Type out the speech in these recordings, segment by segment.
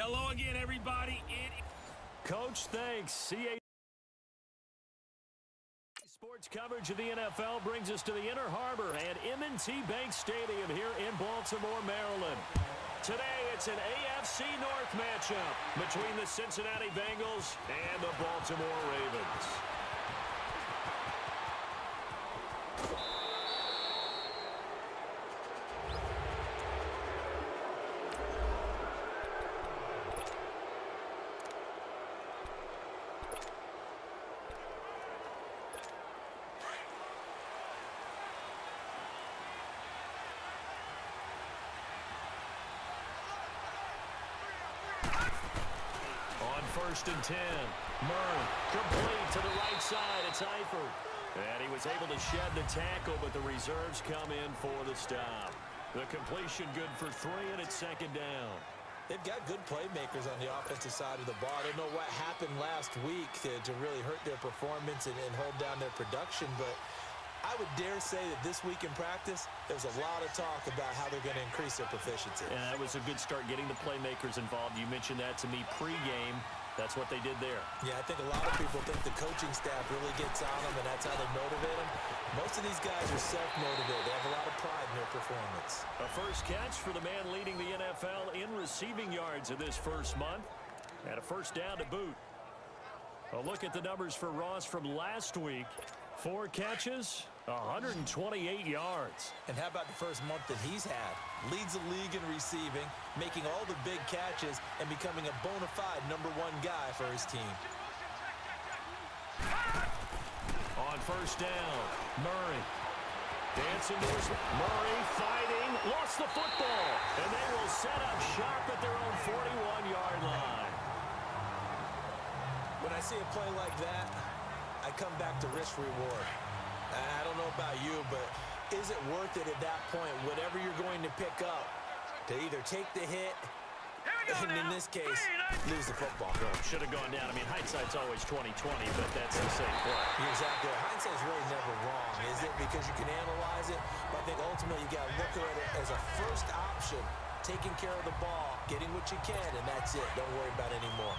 Hello again, everybody. Coach, thanks. CA Sports coverage of the NFL brings us to the Inner Harbor and M&T Bank Stadium here in Baltimore, Maryland. Today, it's an AFC North matchup between the Cincinnati Bengals and the Baltimore Ravens. First and 10. Murray complete to the right side. It's Eifert. And he was able to shed the tackle, but the reserves come in for the stop. The completion good for 3, and it's second down. They've got good playmakers on the offensive side of the ball. I don't know what happened last week to really hurt their performance and hold down their production, but I would dare say that this week in practice, there's a lot of talk about how they're going to increase their proficiency. And that was a good start getting the playmakers involved. You mentioned that to me pregame. That's what they did there. Yeah, I think a lot of people think the coaching staff really gets on them, and that's how they motivate them. Most of these guys are self-motivated. They have a lot of pride in their performance. A first catch for the man leading the NFL in receiving yards in this first month. And a first down to boot. A look at the numbers for Ross from last week. 4 catches, 128 yards. And how about the first month that he's had? Leads the league in receiving, making all the big catches, and becoming a bona fide #1 guy for his team. On first down, Murray. Dancing to his Murray fighting, lost the football. And they will set up shop at their own 41-yard line. When I see a play like that, I come back to risk-reward. I don't know about you, but is it worth it at that point, whatever you're going to pick up, to either take the hit, and in this case, lose the football? Should have gone down. I mean, hindsight's always 20/20, but that's the same play. Exactly. Hindsight's really never wrong, is it? Because you can analyze it, but I think ultimately you got to look at it as a first option, taking care of the ball, getting what you can, and that's it. Don't worry about it anymore.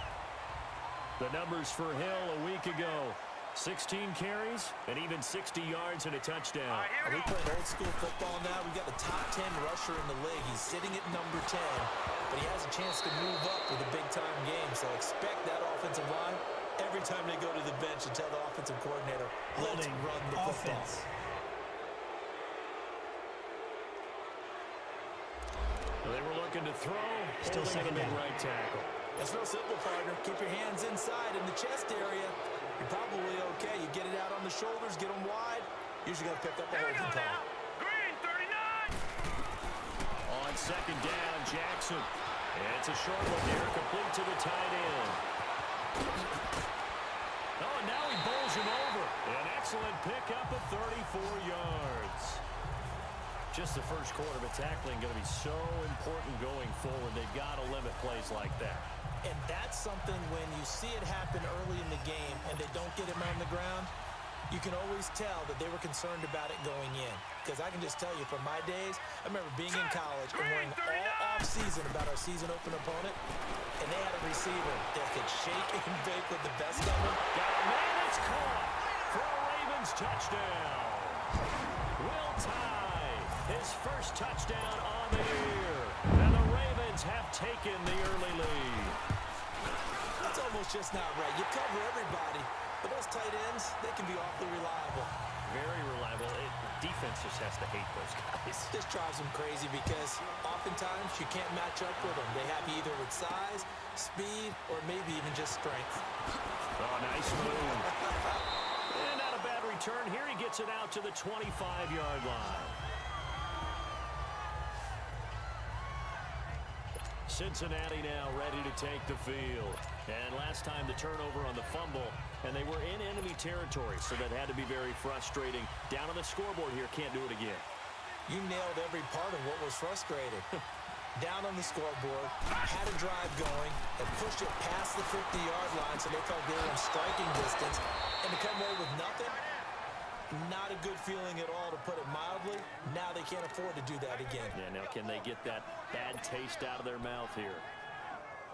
The numbers for Hill a week ago. 16 carries and even 60 yards and a touchdown. Are we playing old school football now? We've got the top 10 rusher in the league. He's sitting at number 10, but he has a chance to move up with a big-time game. So expect that offensive line every time they go to the bench and tell the offensive coordinator, let's run the football. They were looking to throw. Still second down. Right tackle. It's real simple, partner. Keep your hands inside in the chest area. You're probably okay. You get it out on the shoulders, get them wide. Usually got to pick up a holding call. Green, 39. On second down, Jackson. And it's a short one here, complete to the tight end. Oh, and now he bowls him over. An excellent pickup of 34 yards. Just the first quarter, but tackling going to be so important going forward. They've got to limit plays like that. And that's something when you see it happen early in the game and they don't get him on the ground, you can always tell that they were concerned about it going in. Because I can just tell you from my days, I remember being in college and worrying all offseason about our season open opponent, and they had a receiver that could shake and bake with the best of them. Got a man that's caught for a Ravens touchdown. Will Tye, his first touchdown on the year. And the Ravens have taken the early lead. It's almost just not right. You cover everybody, but those tight ends, they can be awfully reliable. Very reliable. Defense just has to hate those guys. This drives them crazy because oftentimes you can't match up with them. They have you either with size, speed, or maybe even just strength. Oh, nice move. And not a bad return. Here he gets it out to the 25-yard line. Cincinnati now ready to take the field. And last time the turnover on the fumble, and they were in enemy territory, so that had to be very frustrating. Down on the scoreboard here, can't do it again. You nailed every part of what was frustrating. Down on the scoreboard, had a drive going, and pushed it past the 50-yard line so they felt they were in striking distance. And to come away with nothing, not a good feeling at all, to put it mildly. Now they can't afford to do that again. Yeah, now can they get that bad taste out of their mouth here?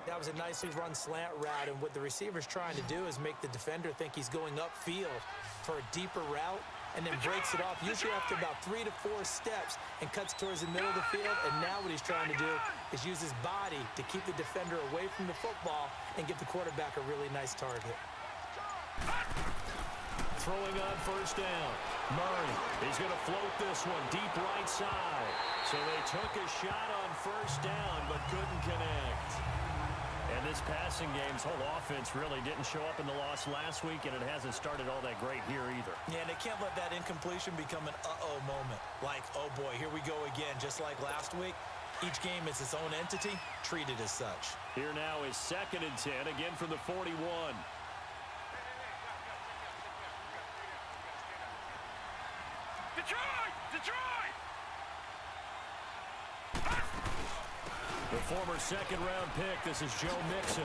That was a nicely run slant route, and what the receiver's trying to do is make the defender think he's going upfield for a deeper route, and then breaks it off, usually after about 3 to 4 steps, and cuts towards the middle of the field. And now what he's trying to do is use his body to keep the defender away from the football and give the quarterback a really nice target. Throwing on first down. Murray, he's going to float this one deep right side. So they took a shot on first down, but couldn't connect. And this passing game's whole offense really didn't show up in the loss last week, and it hasn't started all that great here either. Yeah, and they can't let that incompletion become an uh-oh moment. Like, oh boy, here we go again, just like last week. Each game is its own entity, treated as such. Here now is 2nd and 10, again from the 41. Detroit! Detroit! The former 2nd-round pick, this is Joe Mixon.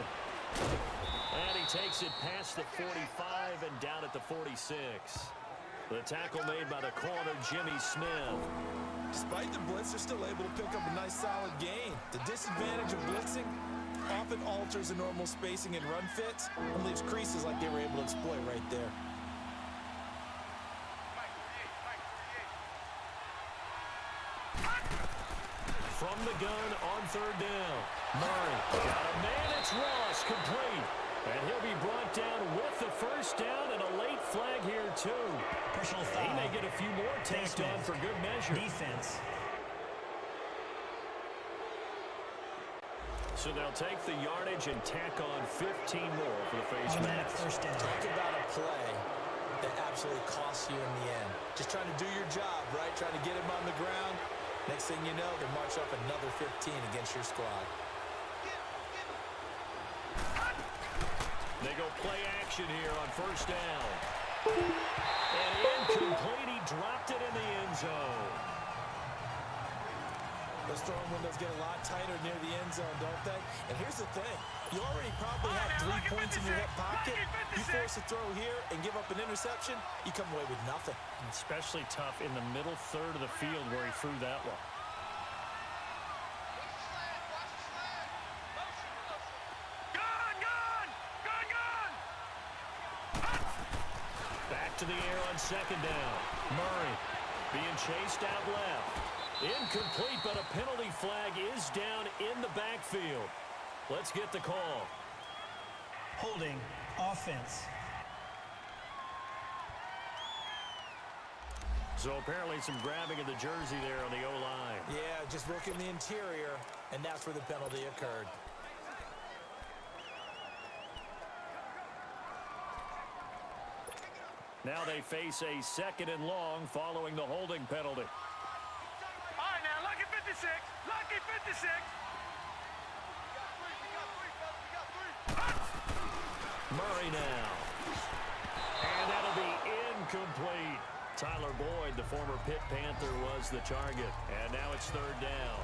And he takes it past the 45 and down at the 46. The tackle made by the corner, Jimmy Smith. Despite the blitz, they're still able to pick up a nice solid gain. The disadvantage of blitzing often alters the normal spacing and run fits and leaves creases like they were able to exploit right there. From the gun on 3rd down. Murray got a man. It's Ross, complete. And he'll be brought down with the first down and a late flag here, too. Personal foul. He may get a few more tacked on for good measure. Defense. So they'll take the yardage and tack on 15 more for the face mask. First down. Talk about a play that absolutely costs you in the end. Just trying to do your job, right? Trying to get him on the ground. Next thing you know, they march up another 15 against your squad. They go play action here on first down. And incomplete. He dropped it in the end zone. Those throwing windows get a lot tighter near the end zone, don't they? And here's the thing. You already probably have 3 points in your hip pocket. You force a throw here and give up an interception, you come away with nothing. Especially tough in the middle third of the field where he threw that one. Back to the air on 2nd down. Murray being chased out left. Incomplete, but a penalty flag is down in the backfield. Let's get the call. Holding. Offense. So apparently some grabbing of the jersey there on the O-line. Yeah, just working the interior, and that's where the penalty occurred. Now they face a 2nd and long following the holding penalty. All right, now, lucky 56. Lucky 56. Murray now. And that'll be incomplete. Tyler Boyd, the former Pitt Panther, was the target. And now it's 3rd down.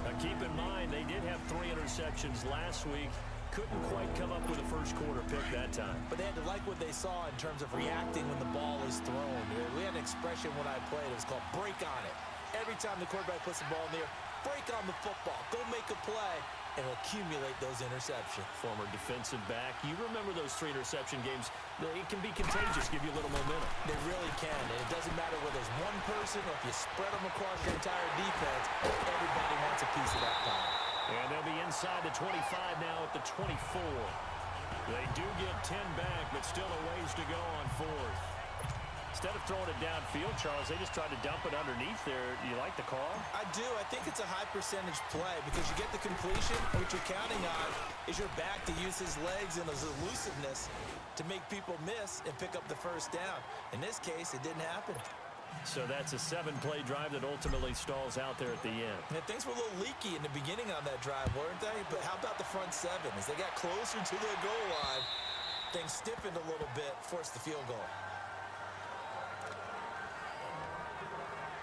Now keep in mind, they did have 3 interceptions last week. Couldn't quite come up with a first quarter pick that time. But they had to like what they saw in terms of reacting when the ball is thrown. We had an expression when I played. It was called break on it. Every time the quarterback puts the ball in the air, break on the football. Go make a play and accumulate those interceptions. Former defensive back. You remember those 3 interception games. It can be contagious, give you a little momentum. They really can. And it doesn't matter whether it's one person or if you spread them across your entire defense. Everybody wants a piece of that pie. And they'll be inside the 25 now at the 24. They do get 10 back, but still a ways to go on 4th. Instead of throwing it downfield, Charles, they just tried to dump it underneath there. Do you like the call? I do. I think it's a high percentage play because you get the completion. What you're counting on is your back to use his legs and his elusiveness to make people miss and pick up the first down. In this case, it didn't happen. So that's a 7-play drive that ultimately stalls out there at the end. And things were a little leaky in the beginning on that drive, weren't they? But how about the front 7? As they got closer to their goal line, things stiffened a little bit, forced the field goal.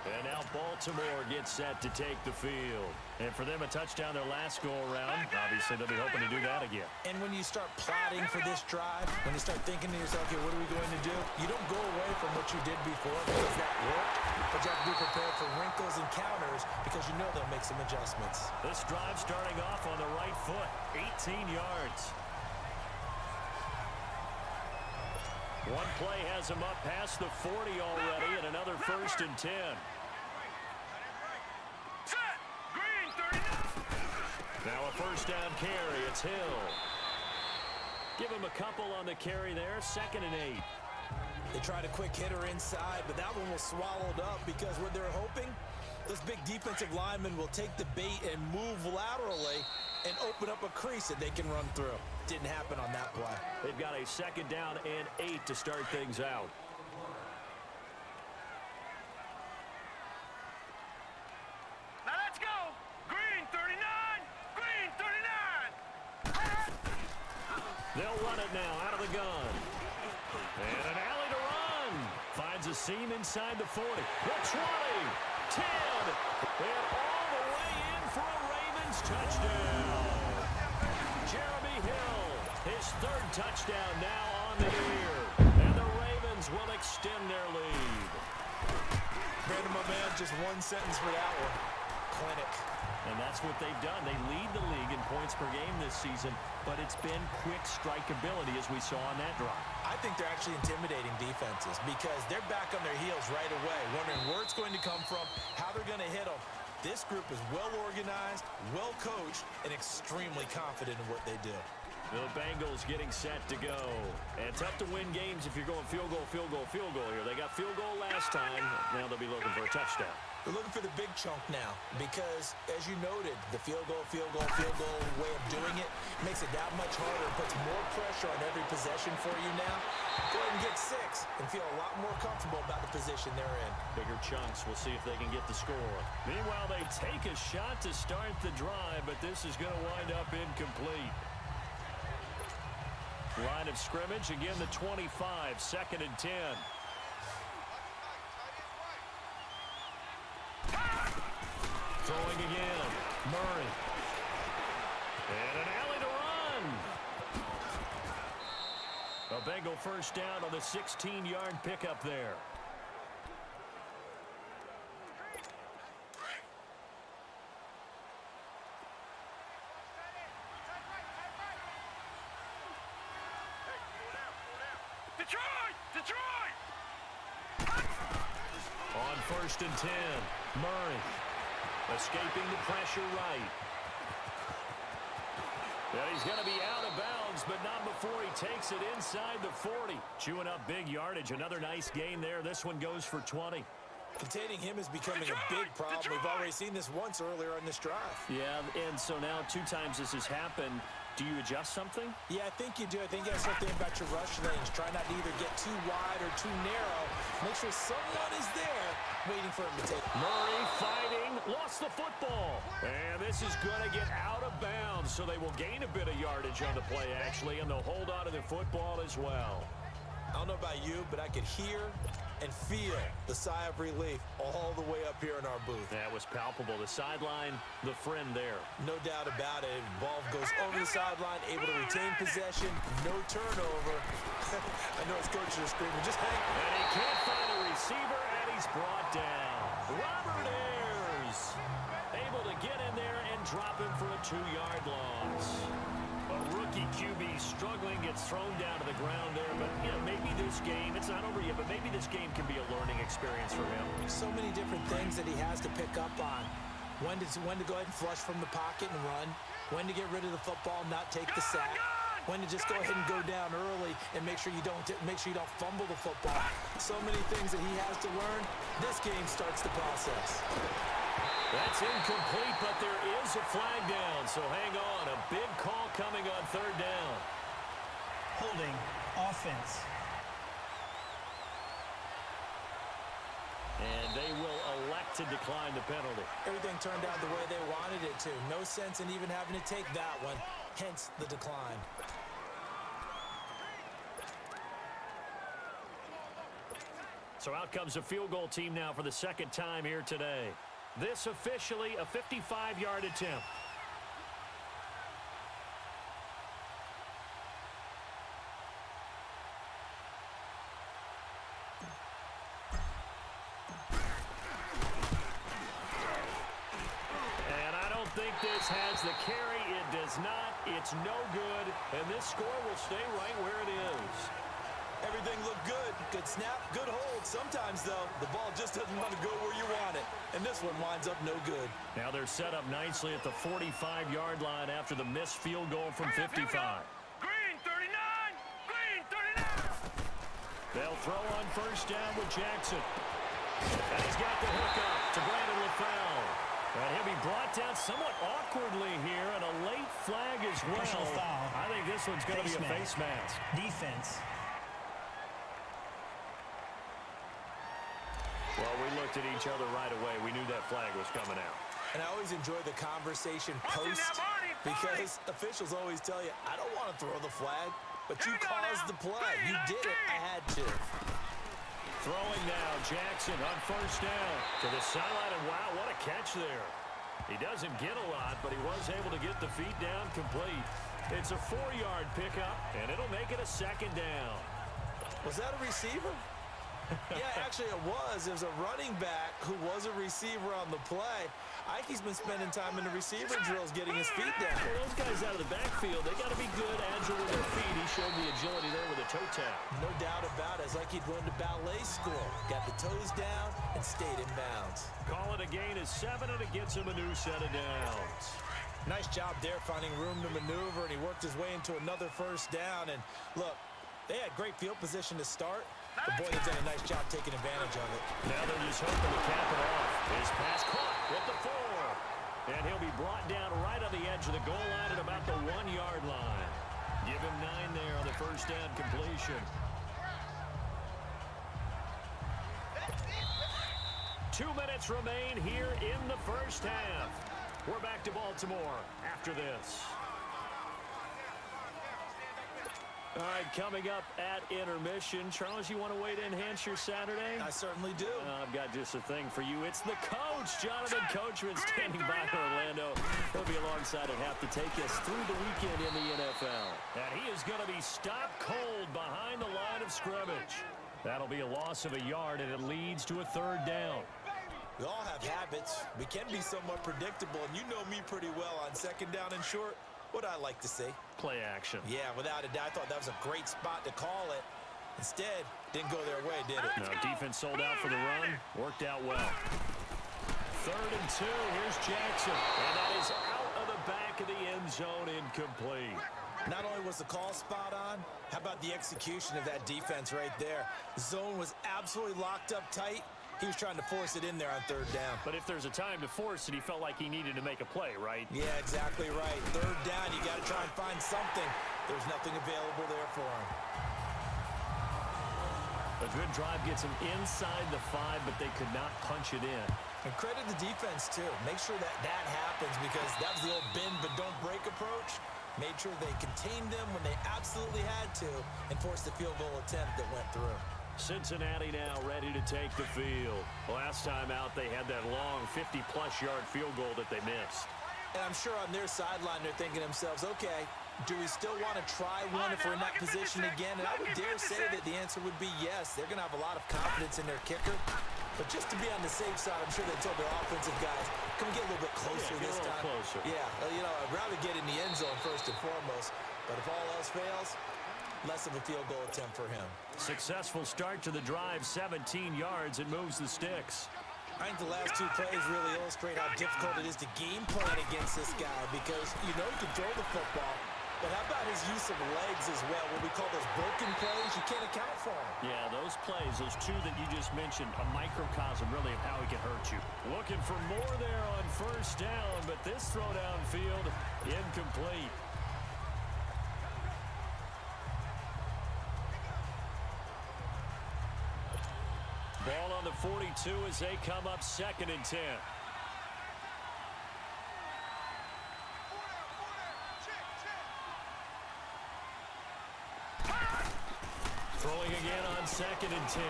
And now Baltimore gets set to take the field. And for them, a touchdown their last go-around. Obviously, they'll be hoping to do that again. And when you start plotting for this drive, when you start thinking to yourself, okay, what are we going to do? You don't go away from what you did before because that worked, but you have to be prepared for wrinkles and counters because you know they'll make some adjustments. This drive starting off on the right foot, 18 yards. One play has him up past the 40 already, and another 1st and 10. Set. Green, 39. Now a first down carry. It's Hill. Give him a couple on the carry there. 2nd and 8. They tried a quick hitter inside, but that one was swallowed up because what they're hoping, those big defensive linemen will take the bait and move laterally and open up a crease that they can run through. Didn't happen on that play. They've got a 2nd down and 8 to start things out. Now let's go. Green, 39. Green, 39. They'll run it now out of the gun. And an alley to run. Finds a seam inside the 40. The 20. 10. And all the way in for a Ravens touchdown. Jeremy Hill, his 3rd touchdown now on the year. And the Ravens will extend their lead. Brandon, my man, just one sentence for that one. Clinic. And that's what they've done. They lead the league in points per game this season, but it's been quick strikeability as we saw on that drive. I think they're actually intimidating defenses because they're back on their heels right away, wondering where it's going to come from, how they're going to hit them. This group is well organized, well coached, and extremely confident in what they do. The Bengals getting set to go. And tough to win games if you're going field goal, field goal, field goal here. They got field goal last time. Now they'll be looking for a touchdown. They're looking for the big chunk now because, as you noted, the field goal way of doing it makes it that much harder, puts more pressure on every possession for you now. Go ahead and get 6 and feel a lot more comfortable about the position they're in. Bigger chunks. We'll see if they can get the score. Meanwhile, they take a shot to start the drive, but this is going to wind up incomplete. Line of scrimmage, again the 25, 2nd and 10. Throwing again, Murray. And an alley to run. A Bengal first down on the 16-yard pickup there. Detroit! On 1st and 10, Murray escaping the pressure right. Yeah, he's going to be out of bounds, but not before he takes it inside the 40. Chewing up big yardage. Another nice gain there. This one goes for 20. Containing him is becoming a big problem. We've already seen this once earlier in this drive. Yeah, and so now 2 times this has happened. Do you adjust something? Yeah, I think you do. I think you have something about your rush lanes. Try not to either get too wide or too narrow. Make sure someone is there waiting for him to take. Murray fighting, lost the football. And this is going to get out of bounds, so they will gain a bit of yardage on the play, actually, and they'll hold on to the football as well. I don't know about you, but I could hear and feel the sigh of relief all the way up here in our booth. That was palpable. The sideline, the friend there. No doubt about it. Ball goes over the sideline, able to retain possession, no turnover. I know his coaches are screaming, just hang. And he can't find a receiver, and he's brought down. Robert Ayers able to get in there and drop him for a 2-yard loss. A rookie QB struggling, gets thrown down to the ground there. But, you know, maybe this game, it's not over yet, but maybe this game can be a learning experience for him. So many different things that he has to pick up on. When to go ahead and flush from the pocket and run. When to get rid of the football, not take the sack. When to just go ahead and go down early and make sure you don't fumble the football. So many things that he has to learn. This game starts the process. That's incomplete, but there is a flag down, so hang on. A big call coming on 3rd down. Holding offense. And they will elect to decline the penalty. Everything turned out the way they wanted it to. No sense in even having to take that one, hence the decline. So out comes a field goal team now for the 2nd time here today. This officially a 55-yard attempt. this has the carry. It does not. It's no good. And this score will stay right where it is. Everything looked good. Good snap, good hold. Sometimes, though, the ball just doesn't want to go where you want it. And this one winds up no good. Now they're set up nicely at the 45-yard line after the missed field goal from 55. Green 39. Green 39. They'll throw on first down with Jackson. And he's got the hook up to Brandon LaFell. And he'll be brought down somewhat awkwardly here, and a late flag as well. Personal foul. I think this one's going to be a face mask. Defense. Well, we looked at each other right away. We knew that flag was coming out. And I always enjoy the conversation post because officials always tell you, I don't want to throw the flag, but you caused the play. You did it. I had to. Throwing now, Jackson on first down to the sideline, and wow, what a catch there. He doesn't get a lot, but he was able to get the feet down complete. It's a 4-yard pickup, and it'll make it a second down. Was that a receiver? Yeah, actually it was. It was a running back who was a receiver on the play. Ike's been spending time in the receiver drills getting his feet down. Well, those guys out of the backfield, they got to be good, agile with their feet. He showed the agility there with a toe tap. No doubt about it. It's like he'd run to ballet school. Got the toes down and stayed in bounds. Call it a gain of 7, and it gets him a new set of downs. Nice job there finding room to maneuver, and he worked his way into another first down. And look, they had great field position to start. But boy, they've done a nice job taking advantage of it. Now they're just hoping to cap it off. His pass caught with the 4. And he'll be brought down right on the edge of the goal line at about the 1-yard line. Give him 9 there on the first down completion. 2 minutes remain here in the first half. We're back to Baltimore after this. All right, coming up at intermission. Charles, you want to wait to enhance your Saturday? I certainly do. I've got just a thing for you. It's the coach, Jonathan Coachman, standing by in Orlando. He'll be alongside at half to take us through the weekend in the NFL. And he is going to be stopped cold behind the line of scrimmage. That'll be a loss of a yard, and it leads to a 3rd down. We all have habits. We can be somewhat predictable, and you know me pretty well on 2nd down and short. What I like to see. Play action. Yeah, without a doubt. I thought that was a great spot to call it. Instead, didn't go their way, did it? No, defense sold out for the run. Worked out well. 3rd and 2. Here's Jackson. And that is out of the back of the end zone, incomplete. Not only was the call spot on, how about the execution of that defense right there? The zone was absolutely locked up tight. He was trying to force it in there on 3rd down. But if there's a time to force it, he felt like he needed to make a play, right? Yeah, exactly right. 3rd down, you got to try and find something. There's nothing available there for him. A good drive gets him inside the 5, but they could not punch it in. And credit the defense, too. Make sure that happens because that was the old bend but don't break approach. Made sure they contained them when they absolutely had to and forced the field goal attempt that went through. Cincinnati now ready to take the field. Last time out, they had that long 50-plus yard field goal that they missed. And I'm sure on their sideline, they're thinking to themselves, okay, do we still want to try one if we're in that position again? And I would dare say that the answer would be yes. They're going to have a lot of confidence in their kicker. But just to be on the safe side, I'm sure they told their offensive guys, come get a little bit closer this time. Closer. Yeah, you know, I'd rather get in the end zone first and foremost. But if all else fails, less of a field goal attempt for him. Successful start to the drive, 17 yards. It moves the sticks. I think the last 2 plays really illustrate how difficult it is to game plan against this guy because you know he can throw the football, but how about his use of legs as well? What we call those broken plays, you can't account for them. Yeah, those plays, those 2 that you just mentioned, a microcosm really of how he can hurt you. Looking for more there on first down, but this throw downfield, incomplete. Ball on the 42 as they come up 2nd and 10. Throwing again on 2nd and 10.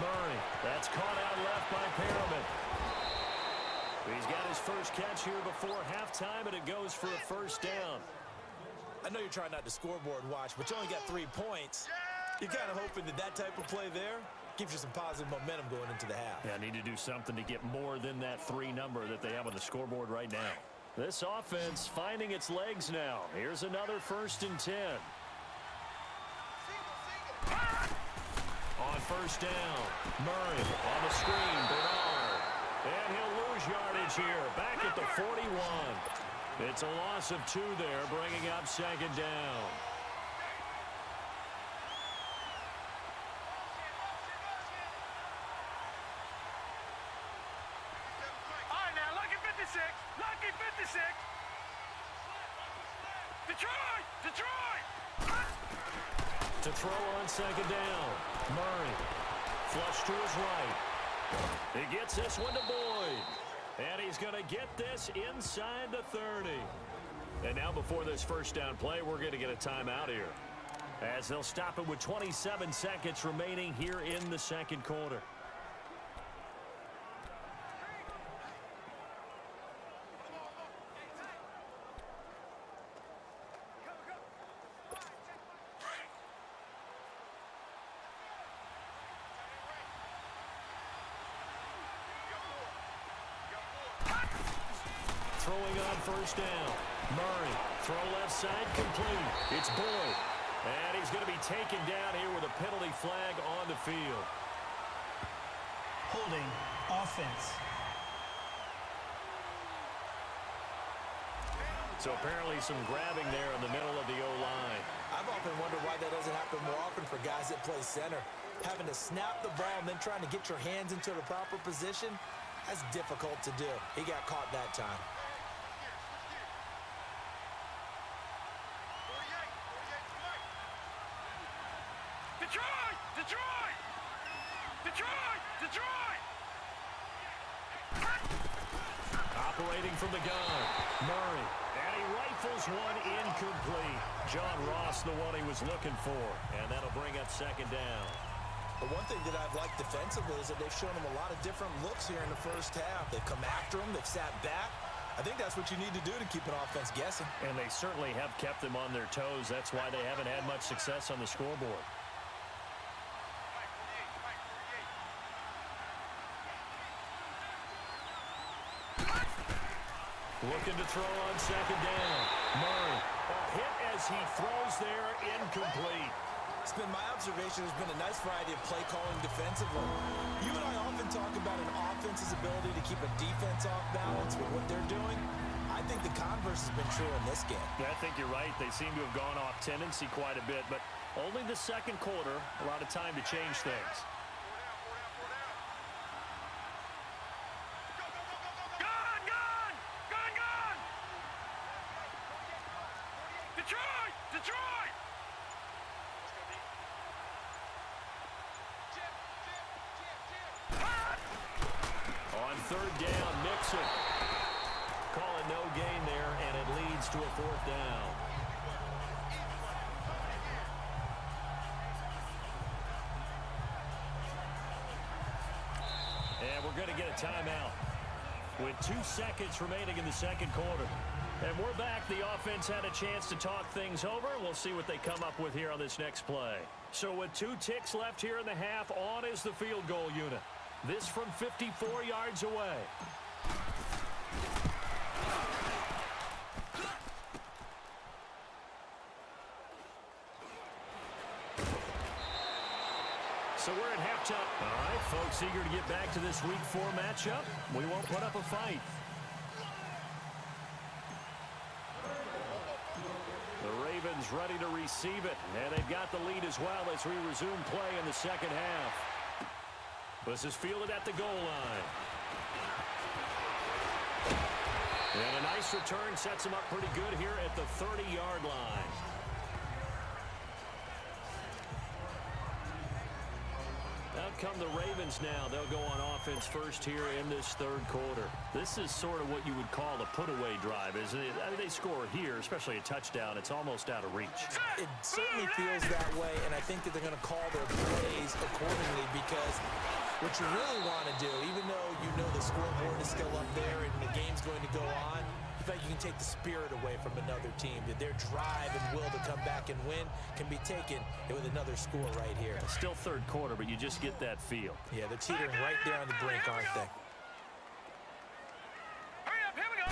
Murray, that's caught out left by Perriman. He's got his first catch here before halftime, and it goes for a first down. I know you're trying not to scoreboard watch, but you only got 3 points. You're kind of hoping that type of play there gives you some positive momentum going into the half. Yeah, I need to do something to get more than that 3 number that they have on the scoreboard right now. This offense finding its legs now. Here's another 1st and 10. On 1st down, Murray on the screen, Bernard. And he'll lose yardage here, back at the 41. It's a loss of 2 there, bringing up 2nd down. All right, now, lucky 56. Lucky 56. Detroit! Detroit! To throw on 2nd down, Murray. Flush to his right. He gets this one to Boyd. And he's going to get this inside the 30. And now before this 1st down play, we're going to get a timeout here, as they'll stop it with 27 seconds remaining here in the 2nd quarter. Throwing on 1st down. Murray, throw left side, complete. It's Boyd. And he's going to be taken down here with a penalty flag on the field. Holding offense. So apparently some grabbing there in the middle of the O-line. I've often wondered why that doesn't happen more often for guys that play center. Having to snap the ball and then trying to get your hands into the proper position, that's difficult to do. He got caught that time. Detroit! Detroit! Detroit! Detroit! Operating from the gun, Murray. And he rifles one incomplete. John Ross, the one he was looking for. And that'll bring up 2nd down. But one thing that I've liked defensively is that they've shown him a lot of different looks here in the 1st half. They've come after him. They've sat back. I think that's what you need to do to keep an offense guessing. And they certainly have kept them on their toes. That's why they haven't had much success on the scoreboard. Looking to throw on 2nd down. Murray. A hit as he throws there, incomplete. It's been my observation there's been a nice variety of play calling defensively. You and I often talk about an offense's ability to keep a defense off balance with what they're doing. I think the converse has been true in this game. I think you're right. They seem to have gone off tendency quite a bit, but only the 2nd quarter, a lot of time to change things. Detroit! Detroit! On 3rd down, Nixon. Call it no gain there, and it leads to a 4th down. And we're going to get a timeout with 2 seconds remaining in the 2nd quarter. And we're back. The offense had a chance to talk things over. We'll see what they come up with here on this next play. So with 2 ticks left here in the half, on is the field goal unit. This from 54 yards away. So we're at halftime. All right, folks, eager to get back to this Week 4 matchup. We won't put up a fight. The Ravens ready to receive it, and they've got the lead as well as we resume play in the 2nd half. This is fielded at the goal line. And a nice return sets him up pretty good here at the 30-yard line. Out come the Ravens now. They'll go on offense first here in this 3rd quarter. This is sort of what you would call a put-away drive, isn't it? I mean, they score here, especially a touchdown. It's almost out of reach. It certainly feels that way, and I think that they're going to call their plays accordingly, because what you really want to do, even though you know the scoreboard is still up there and the game's going to go on, in fact, you can take the spirit away from another team. That their drive and will to come back and win can be taken with another score right here. It's still 3rd quarter, but you just get that feel. Yeah, they're teetering right there on the brink, aren't they? Hurry up, here we go!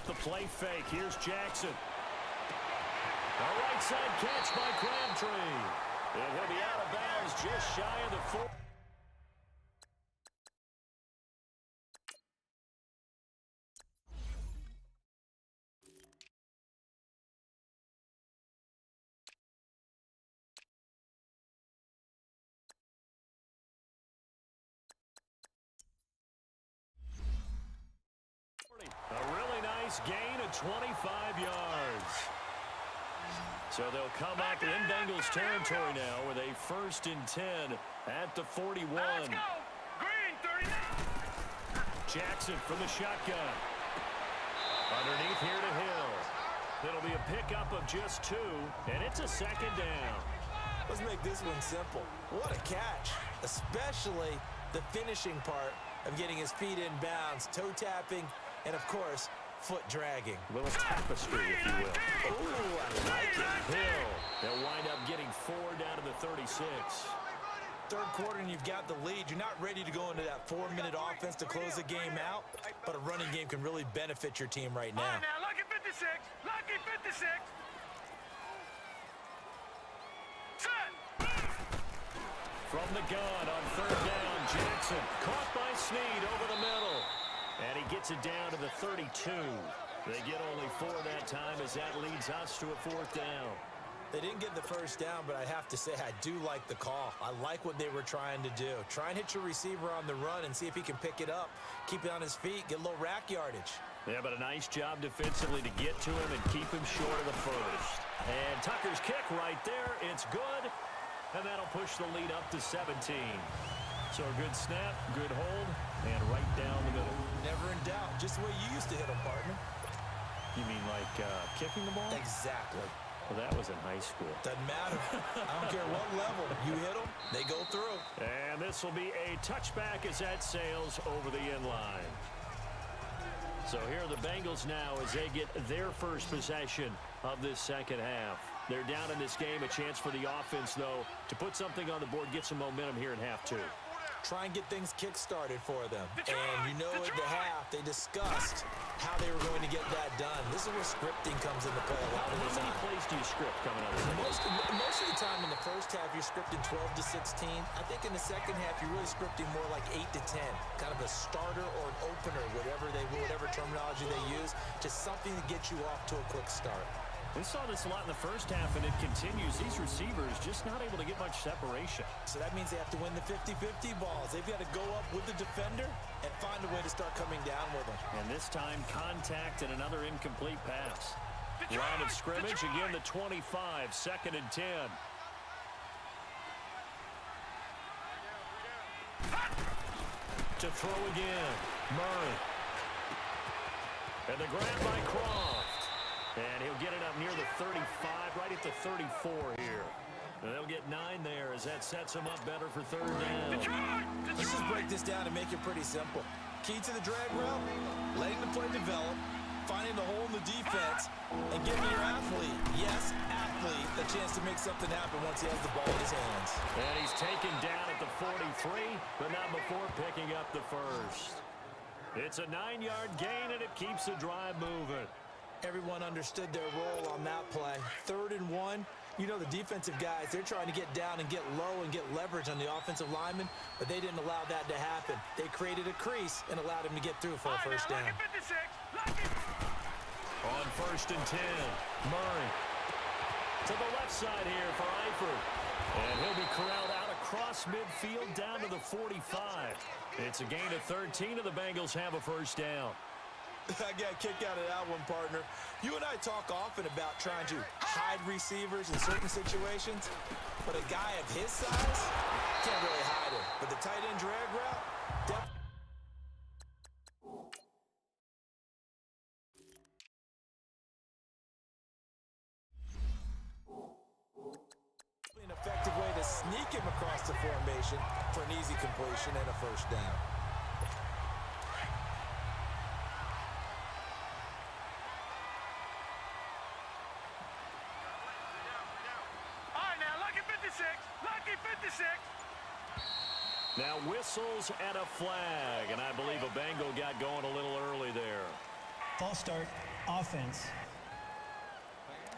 the play fake. Here's Jackson. A right side catch by Crabtree. And he'll be out of bounds just shy of the 4. A really nice gain of 25 yards. So they'll come up in Bengals territory now with a 1st and 10 at the 41. Let's go. Green, 39. Jackson from the shotgun. Underneath here to Hill. It'll be a pickup of just 2, and it's a 2nd down. Let's make this one simple. What a catch, especially the finishing part of getting his feet in bounds, toe tapping, and of course, foot dragging. A little tapestry, if you will. Ooh, I like it. Hill, they'll wind up getting 4 down to the 36. Third quarter and you've got the lead. You're not ready to go into that 4-minute offense to close the game out, but a running game can really benefit your team right now. All right, now, lucky 56. Lucky 56. Set. From the gun on 3rd down, Jackson caught by Snead over the middle. And he gets it down to the 32. They get only 4 that time as that leads us to a 4th down. They didn't get the first down, but I have to say I do like the call. I like what they were trying to do. Try and hit your receiver on the run and see if he can pick it up. Keep it on his feet, get a little rack yardage. Yeah, but a nice job defensively to get to him and keep him short of the first. And Tucker's kick right there. It's good. And that'll push the lead up to 17. So a good snap, good hold, and right down the middle. Never in doubt. Just the way you used to hit them, partner. You mean like kicking the ball? Exactly. Well, that was in high school. Doesn't matter. I don't care what level. You hit them, they go through. And this will be a touchback as that sails over the end line. So here are the Bengals now as they get their first possession of this second half. They're down in this game. A chance for the offense, though, to put something on the board, get some momentum here in half 2. Try and get things kick-started for them. And you know at the half, they discussed how they were going to get that done. This is where scripting comes into play a lot of the How many time. plays do you script coming out of the Most of the time in the first half, you're scripting 12 to 16. I think in the second half, you're really scripting more like 8 to 10. Kind of a starter or an opener, whatever terminology they use. Just something to get you off to a quick start. We saw this a lot in the first half, and it continues. These receivers just not able to get much separation. So that means they have to win the 50-50 balls. They've got to go up with the defender and find a way to start coming down with them. And this time, contact and another incomplete pass. Line of scrimmage, again the 25, 2nd and 10. To throw again, Murray. And the grab by Croft. And he'll get it up near the 35, right at the 34 here. And they'll get 9 there as that sets them up better for 3rd down. Let's just break this down and make it pretty simple. Key to the drag route, letting the play develop, finding the hole in the defense, and giving your athlete, yes, athlete, a chance to make something happen once he has the ball in his hands. And he's taken down at the 43, but not before picking up the first. It's a 9-yard gain, and it keeps the drive moving. Everyone understood their role on that play. 3rd and 1. You know the defensive guys, they're trying to get down and get low and get leverage on the offensive lineman, but they didn't allow that to happen. They created a crease and allowed him to get through for a first down. On 1st and 10, Murray to the left side here for Eifert. And he'll be corralled out across midfield down to the 45. It's a gain of 13, and the Bengals have a first down. I got a kick out of that one, partner. You and I talk often about trying to hide receivers in certain situations, but a guy of his size can't really hide him. But the tight end drag route, definitely an effective way to sneak him across the formation for an easy completion and a first down. Lucky 56. Now whistles and a flag, and I believe a Bengal got going a little early there. False start, offense.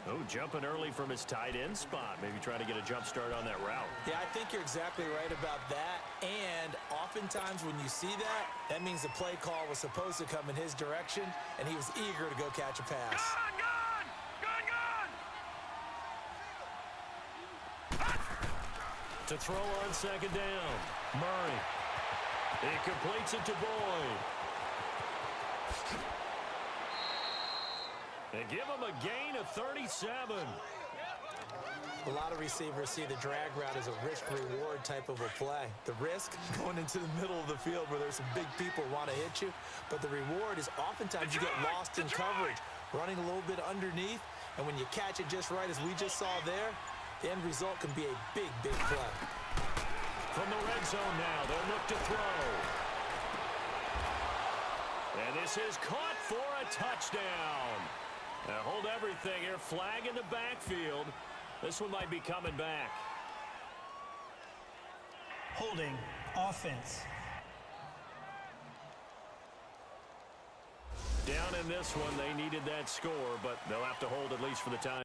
Oh, jumping early from his tight end spot. Maybe trying to get a jump start on that route. Yeah, I think you're exactly right about that. And oftentimes when you see that, that means the play call was supposed to come in his direction, and he was eager to go catch a pass. Gun, gun! Gun, gun! To throw on second down. Murray. He completes it to Boyd. And give him a gain of 37. A lot of receivers see the drag route as a risk-reward type of a play. The risk, going into the middle of the field where there's some big people want to hit you. But the reward is oftentimes you get lost in coverage, running a little bit underneath. And when you catch it just right, as we just saw there, the end result can be a big, big play. From the red zone now, they'll look to throw. And this is caught for a touchdown. Now hold everything here. Flag in the backfield. This one might be coming back. Holding offense. Down in this one, they needed that score, but they'll have to hold at least for the time.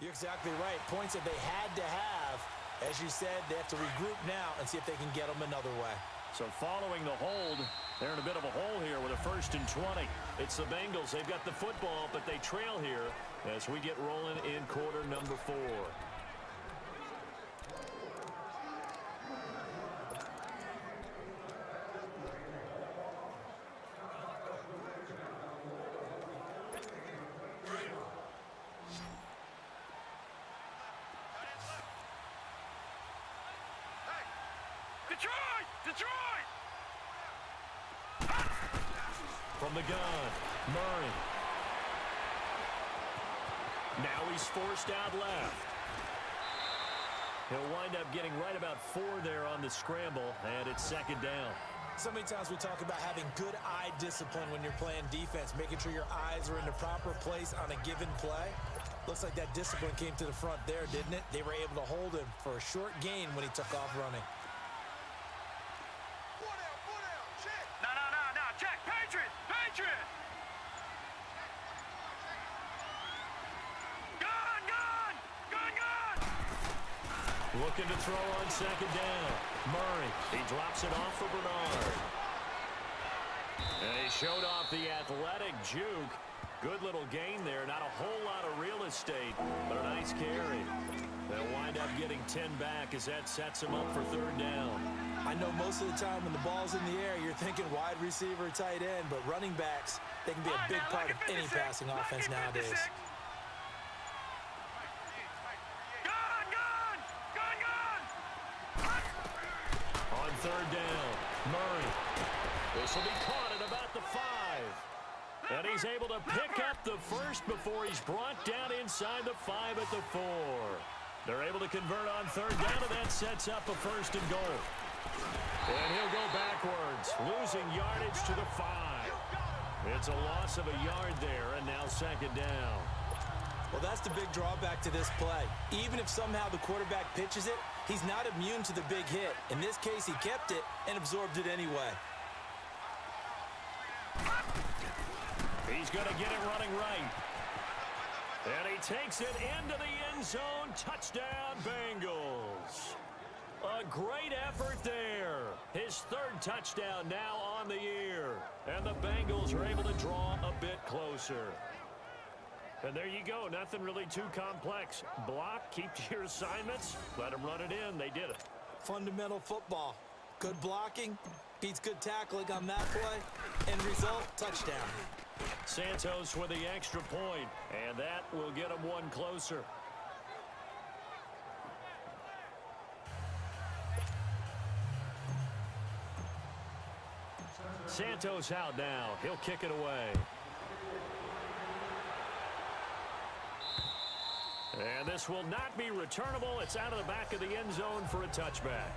You're exactly right. Points that they had to have. As you said, they have to regroup now and see if they can get them another way. So following the hold, they're in a bit of a hole here with a 1st and 20. It's the Bengals. They've got the football, but they trail here as we get rolling in quarter number 4. Detroit! Detroit! From the gun, Murray. Now he's forced out left. He'll wind up getting right about 4 there on the scramble, and it's 2nd down. So many times we talk about having good eye discipline when you're playing defense, making sure your eyes are in the proper place on a given play. Looks like that discipline came to the front there, didn't it? They were able to hold him for a short gain when he took off running. No, check! Patriot! Patriot! Gun, gun! Gun, gun! Looking to throw on 2nd down. Murray, he drops it off for Bernard. And he showed off the athletic juke. Good little gain there. Not a whole lot of real estate, but a nice carry. They'll wind up getting 10 back as that sets him up for 3rd down. I know most of the time when the ball's in the air, you're thinking wide receiver, tight end, but running backs, they can be a big part of any passing offense nowadays. Gun, gun! Gun, gun! On 3rd down, Murray. This will be caught at about the 5. And he's able to pick up the first before he's brought down inside the 5 at the 4. They're able to convert on 3rd down, and that sets up a 1st and goal. And he'll go backwards, losing yardage to the 5. It's a loss of a yard there, and now 2nd down. Well, that's the big drawback to this play. Even if somehow the quarterback pitches it, he's not immune to the big hit. In this case, he kept it and absorbed it anyway. He's going to get it running right. And he takes it into the end zone. Touchdown, Bengals. A great effort there. His 3rd touchdown now on the year. And the Bengals are able to draw a bit closer. And there you go. Nothing really too complex. Block, keep to your assignments, let them run it in. They did it. Fundamental football. Good blocking, Beats good tackling on that play. End result, touchdown. Santos with the extra point, and that will get them one closer. Santos out now. He'll kick it away. And this will not be returnable. It's out of the back of the end zone for a touchback.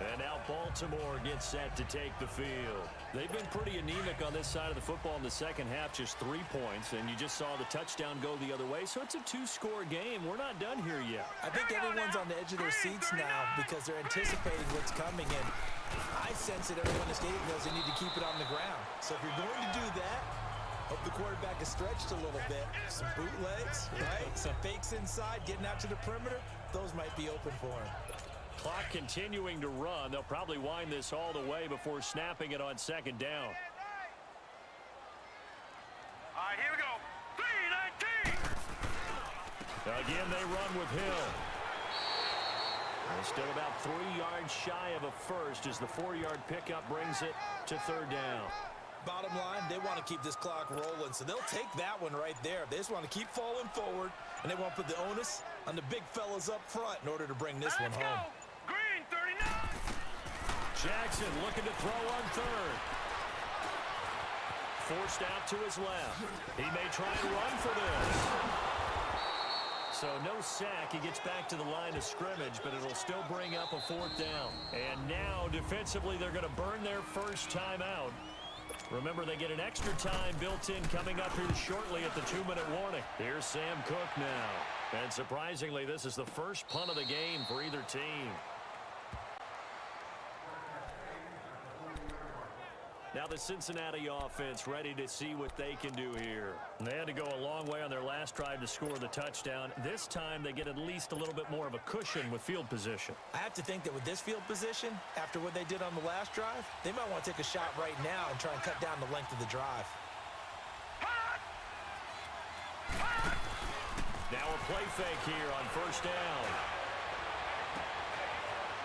And now Baltimore gets set to take the field. They've been pretty anemic on this side of the football in the second half, just 3 points, and you just saw the touchdown go the other way. So it's a 2-score game. We're not done here yet. I think everyone's on the edge of their seats now because they're anticipating what's coming in. I sense that everyone in the stadium knows they need to keep it on the ground. So if you're going to do that, hope the quarterback is stretched a little bit. Some bootlegs, right? Some fakes inside, getting out to the perimeter. Those might be open for him. Clock continuing to run. They'll probably wind this all the way before snapping it on second down. All right, here we go. 3-19. Again, they run with Hill. They're still about 3 yards shy of a first as the 4-yard pickup brings it to third down. Bottom line, they want to keep this clock rolling, so they'll take that one right there. They just want to keep falling forward, and they want to put the onus on the big fellas up front in order to bring this one home. Green, 39. Jackson looking to throw on third. Forced out to his left. He may try and run for this. So no sack. He gets back to the line of scrimmage, but it'll still bring up a 4th down. And now defensively they're going to burn their first time out. Remember, they get an extra time built in coming up here shortly at the 2-minute warning. Here's Sam Cook now. And surprisingly, this is the first punt of the game for either team. Now the Cincinnati offense ready to see what they can do here. They had to go a long way on their last drive to score the touchdown. This time they get at least a little bit more of a cushion with field position. I have to think that with this field position, after what they did on the last drive, they might want to take a shot right now and try and cut down the length of the drive. Now a play fake here on first down.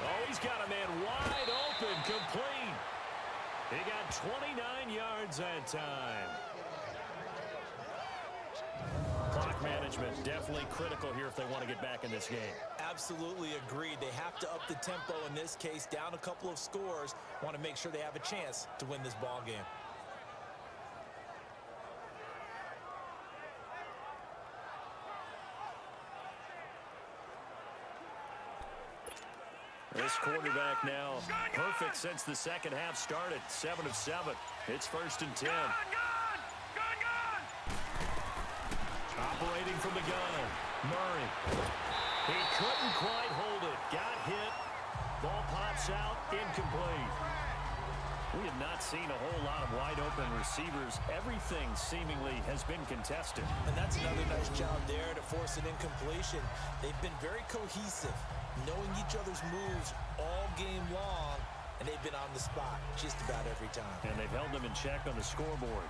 Oh, he's got a man wide open, complete. He got 29 yards that time. Clock management definitely critical here if they want to get back in this game. Absolutely agreed. They have to up the tempo in this case, down a couple of scores. Want to make sure they have a chance to win this ball game. This quarterback now perfect since the second half started. 7 of 7. It's 1st and 10. Gun. Operating from the gun. Murray. He couldn't quite hold it. Got hit. Ball pops out. Incomplete. We have not seen a whole lot of wide open receivers. Everything seemingly has been contested. And that's another nice job there to force an incompletion. They've been very cohesive, knowing each other's moves all game long, and they've been on the spot just about every time. And they've held them in check on the scoreboard.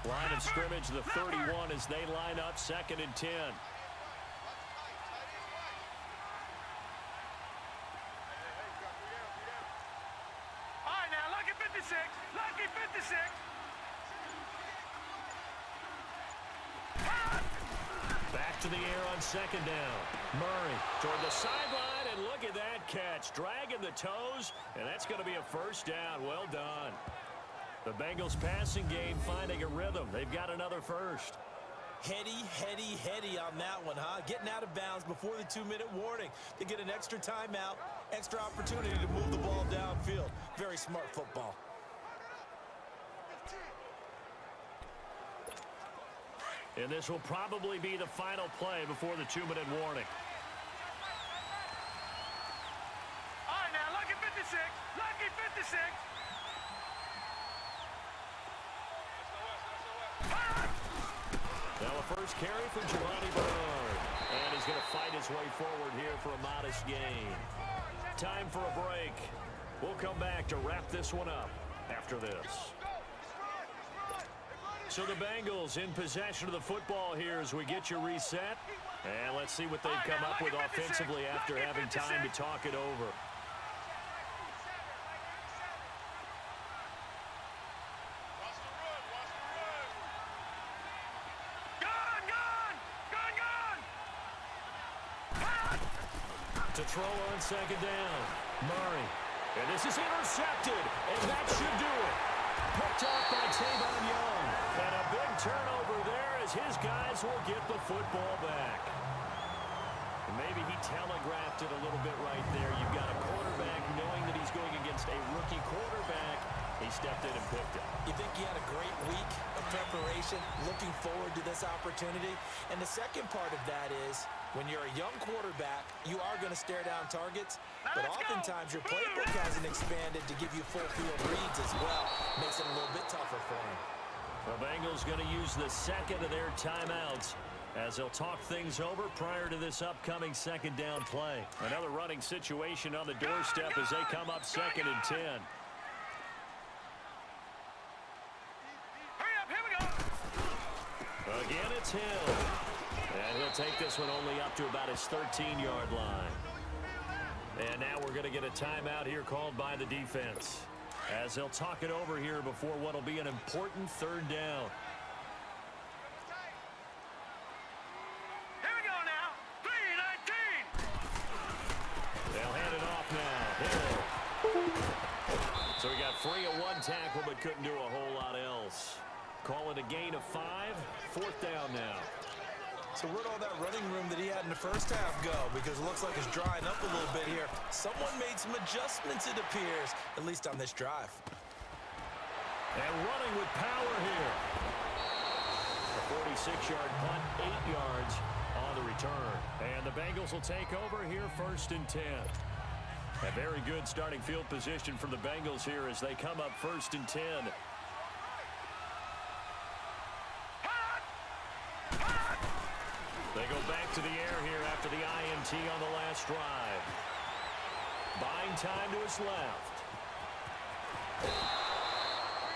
Line of scrimmage, the 31 as they line up 2nd and 10. All right, now, lucky 56. Lucky 56. Back to the air on 2nd down. Murray toward the sideline, and look at that catch. Dragging the toes, and that's going to be a 1st down. Well done. The Bengals passing game finding a rhythm. They've got another 1st. Heady on that one, huh? Getting out of bounds before the 2-minute warning. They get an extra timeout, extra opportunity to move the ball downfield. Very smart football. And this will probably be the final play before the 2-minute warning. All right, now, lucky 56. Lucky 56. Now a first carry for Giovanni Bernard. And he's going to fight his way forward here for a modest gain. Time for a break. We'll come back to wrap this one up after this. So the Bengals in possession of the football here as we get you reset. And let's see what they've come up with offensively after having time to talk it over. To throw on second down. Murray. And this is intercepted. And that should do it. Picked off by Tavon Young. And a big turnover there as his guys will get the football back. And maybe he telegraphed it a little bit right there. You've got a quarterback knowing that he's going against a rookie quarterback. He stepped in and picked it. You think he had a great week of preparation, looking forward to this opportunity? And the second part of that is, when you're a young quarterback, you are going to stare down targets, but oftentimes your playbook hasn't expanded to give you full field reads as well. Makes it a little bit tougher for him. The Bengals going to use the second of their timeouts as they'll talk things over prior to this upcoming second down play. Another running situation on the doorstep as they come up 2nd and 10. Hurry up, here we go. Again, it's Hill. And he'll take this one only up to about his 13-yard line. And now we're going to get a timeout here called by the defense as they'll talk it over here before what will be an important third down. Here we go now. 3-19. They'll hand it off now. Hill. So he got free of one tackle but couldn't do a whole lot else. Call it a gain of 5. 4th down now. So where'd all that running room that he had in the first half go? Because it looks like it's drying up a little bit here. Someone made some adjustments, it appears, at least on this drive. And running with power here. A 46-yard punt, 8 yards on the return. And the Bengals will take over here 1st and 10. A very good starting field position for the Bengals here as they come up 1st and 10. They go back to the air here after the INT on the last drive. Buying time to his left.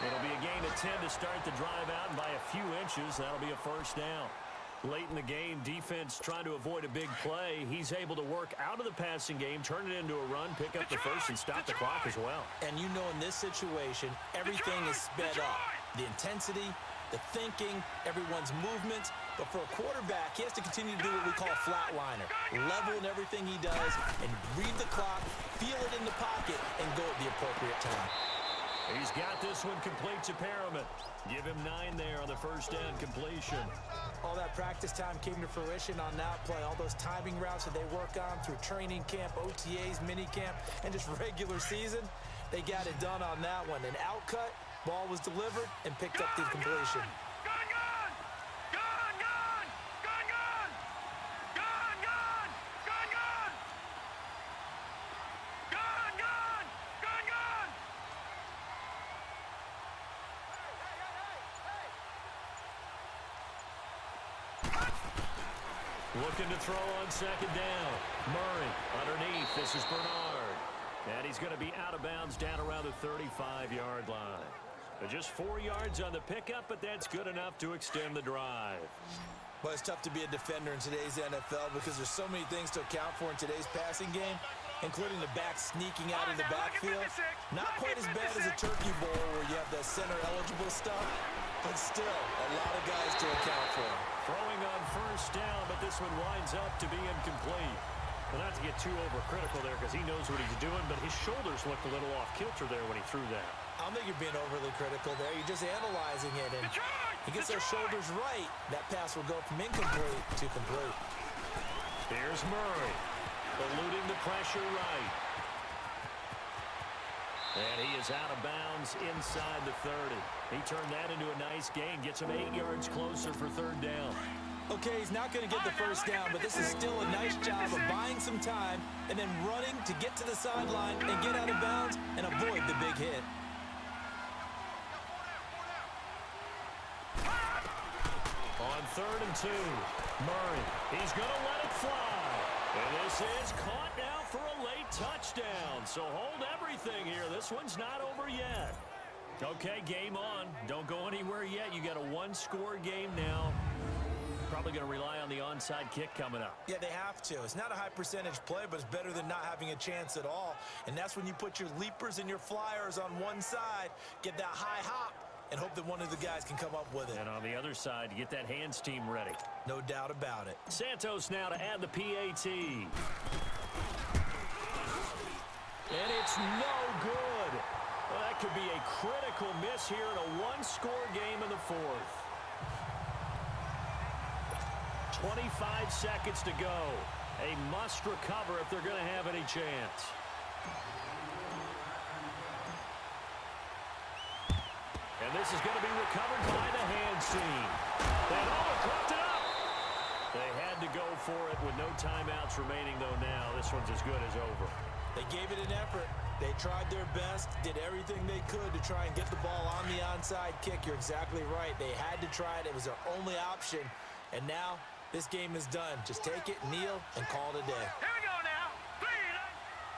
It'll be a gain of 10 to start the drive out, and by a few inches, that'll be a 1st down. Late in the game, defense trying to avoid a big play. He's able to work out of the passing game, turn it into a run, pick up the first, and stop the clock as well. And you know in this situation, everything is sped up. The intensity, the thinking, everyone's movements. But for a quarterback, he has to continue to do what we call a flatliner. Level in everything he does and read the clock, feel it in the pocket, and go at the appropriate time. He's got this one complete to Perriman. Give him 9 there on the 1st down completion. All that practice time came to fruition on that play. All those timing routes that they work on through training camp, OTAs, minicamp, and just regular season, they got it done on that one. An outcut, ball was delivered, and picked up the completion. Looking to throw on 2nd down. Murray underneath. This is Bernard. And he's going to be out of bounds down around the 35-yard line. But just 4 yards on the pickup, but that's good enough to extend the drive. But it's tough to be a defender in today's NFL because there's so many things to account for in today's passing game, including the back sneaking out of the backfield. Not quite as bad as a turkey bowl where you have the center-eligible stuff, but still a lot of guys to account for. Throwing on 1st down, but this one winds up to be incomplete. Well, not to get too overcritical there because he knows what he's doing, but his shoulders looked a little off kilter there when he threw that. I don't think you're being overly critical there. You're just analyzing it, and he gets those shoulders right. That pass will go from incomplete to complete. Here's Murray, eluding the pressure right. And he is out of bounds inside the 30. He turned that into a nice gain, gets him 8 yards closer for 3rd down. Okay, he's not going to get the 1st down, but this is still a nice job of buying some time and then running to get to the sideline and get out of bounds and avoid the big hit. On 3rd and 2, Murray, he's going to let it fly. And this is caught now for a late touchdown. So hold everything here. This one's not over yet. Okay, game on. Don't go anywhere yet. You got a one-score game now. Probably going to rely on the onside kick coming up. Yeah, they have to. It's not a high percentage play, but it's better than not having a chance at all. And that's when you put your leapers and your flyers on one side, get that high hop, and hope that one of the guys can come up with it. And on the other side, get that hands team ready. No doubt about it. Santos now to add the PAT. And it's no good. Well, that could be a critical miss here in a one-score game in the fourth. 25 seconds to go. A must recover if they're going to have any chance. And this is going to be recovered by the hands team. And coughed it up. They had to go for it with no timeouts remaining, though, now. This one's as good as over. They gave it an effort. They tried their best, did everything they could to try and get the ball on the onside kick. You're exactly right. They had to try it. It was their only option. And now this game is done. Just take it, kneel, and call it a day. Here we go now.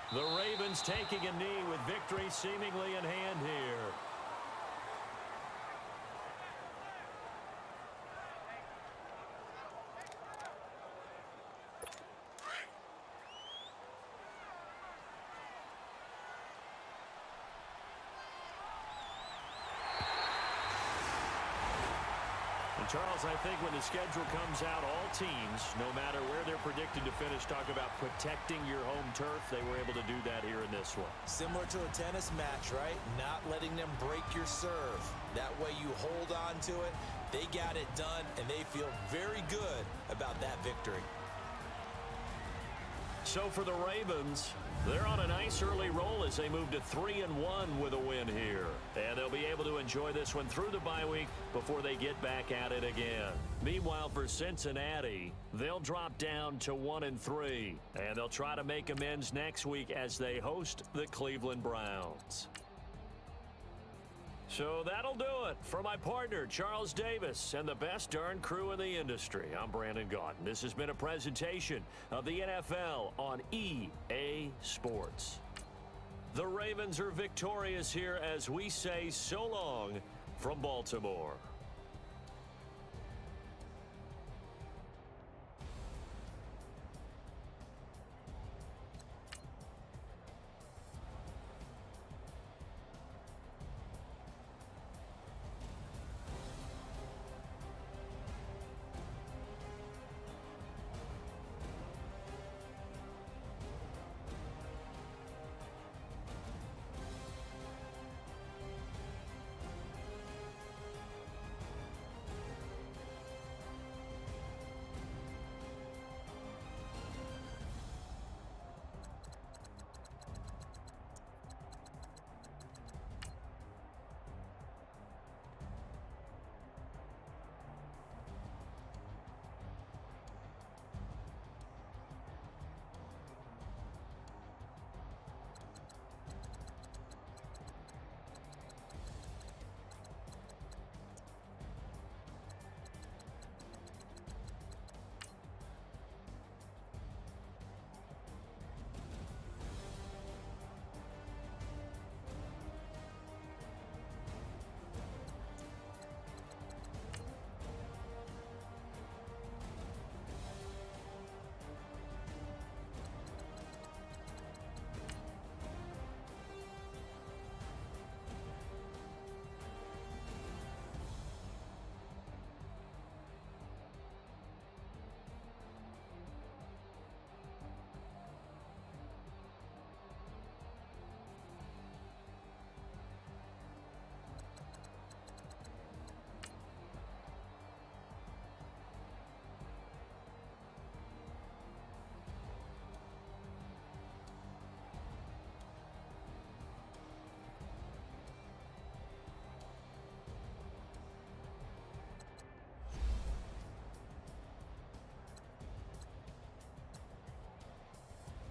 3. The Ravens taking a knee with victory seemingly in hand here. Charles, I think when the schedule comes out, all teams, no matter where they're predicted to finish, talk about protecting your home turf. They were able to do that here in this one. Similar to a tennis match, right? Not letting them break your serve. That way you hold on to it. They got it done, and they feel very good about that victory. So for the Ravens, they're on a nice early roll as they move to 3-1 with a win here. And they'll be able to enjoy this one through the bye week before they get back at it again. Meanwhile, for Cincinnati, they'll drop down to 1-3. And they'll try to make amends next week as they host the Cleveland Browns. So that'll do it. For my partner, Charles Davis, and the best darn crew in the industry, I'm Brandon Gaudin. This has been a presentation of the NFL on EA Sports. The Ravens are victorious here as we say so long from Baltimore.